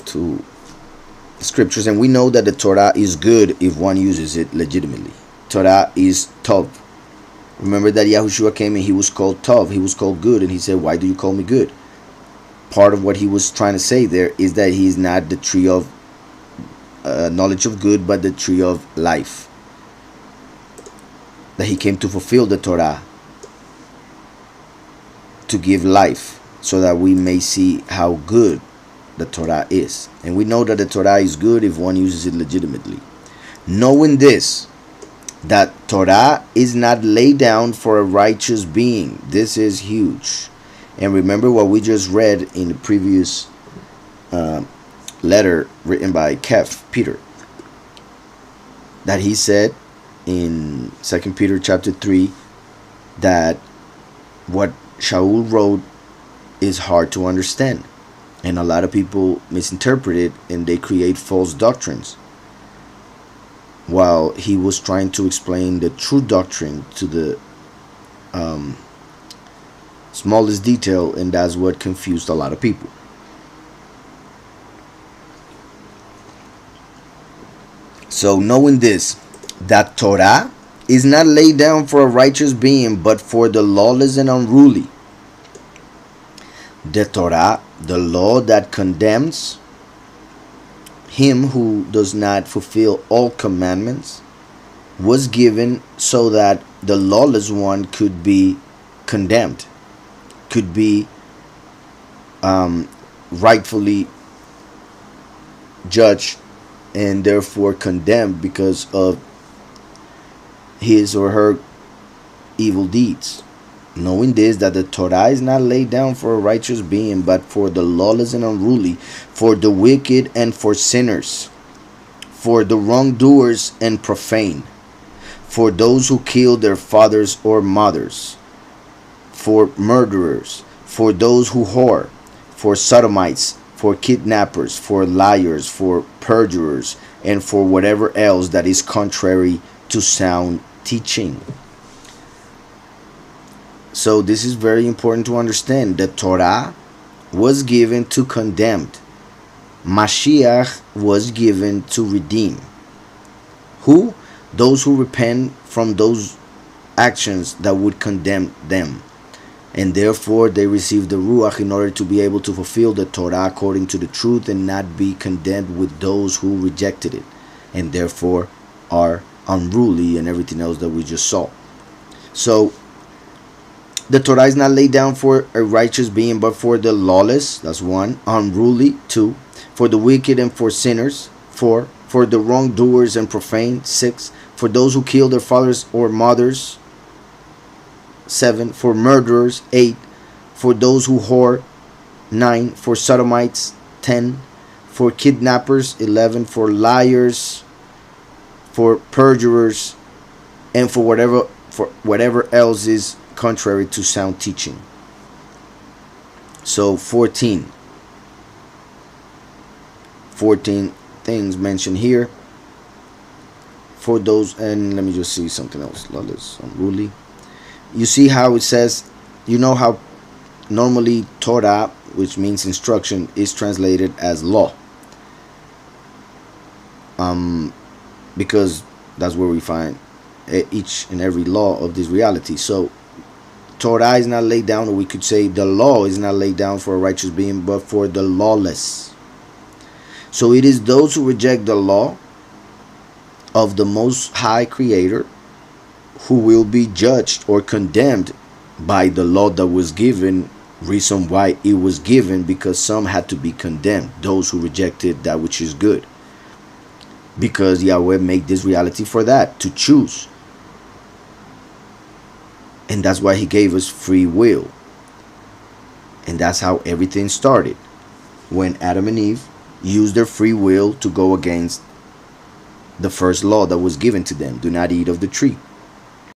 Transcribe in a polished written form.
to the scriptures, and we know that the Torah is good if one uses it legitimately. Torah is tov. Remember that Yahushua came and he was called tov, he was called good, and he said, why do you call me good? Part of what he was trying to say there is that he is not the tree of knowledge of good, but the tree of life. That he came to fulfill the Torah, to give life, so that we may see how good the Torah is. And we know that the Torah is good if one uses it legitimately. Knowing this, that Torah is not laid down for a righteous being. This is huge. And remember what we just read in the previous letter written by Peter, that he said in 2 Peter chapter 3 that what Shaul wrote is hard to understand, and a lot of people misinterpret it and they create false doctrines, while he was trying to explain the true doctrine to the smallest detail, and that's what confused a lot of people. So knowing this, that Torah is not laid down for a righteous being, but for the lawless and unruly. The Torah, the law that condemns him who does not fulfill all commandments, was given so that the lawless one could be condemned, could be rightfully judged and therefore condemned because of his or her evil deeds. Knowing this, that the Torah is not laid down for a righteous being, but for the lawless and unruly, for the wicked and for sinners, for the wrongdoers and profane, for those who kill their fathers or mothers, for murderers, for those who whore, for sodomites, for kidnappers, for liars, for perjurers, and for whatever else that is contrary to sound teaching. So this is very important to understand. The Torah was given to condemn. Mashiach was given to redeem. Who? Those who repent from those actions that would condemn them. And therefore they receive the Ruach in order to be able to fulfill the Torah according to the truth and not be condemned with those who rejected it, and therefore are unruly and everything else that we just saw. So the Torah is not laid down for a righteous being, but for the lawless, that's 1. Unruly, 2. For the wicked and for sinners, 4. For the wrongdoers and profane, 6. For those who kill their fathers or mothers, 7. For murderers, 8. For those who whore, 9. For sodomites, 10. For kidnappers, 11. For liars, for perjurers, and for whatever else is contrary to sound teaching. So 14 things mentioned here for those. And let me just see something else. Lawless, unruly. You see how it says, you know how normally Torah, which means instruction, is translated as law, because that's where we find each and every law of this reality. So Torah is not laid down, or we could say the law is not laid down for a righteous being, but for the lawless. So it is those who reject the law of the Most High Creator who will be judged or condemned by the law that was given. Reason why it was given, because some had to be condemned, those who rejected that which is good, because Yahweh made this reality for that, to choose. And that's why he gave us free will. And that's how everything started, when Adam and Eve used their free will to go against the first law that was given to them: do not eat of the tree.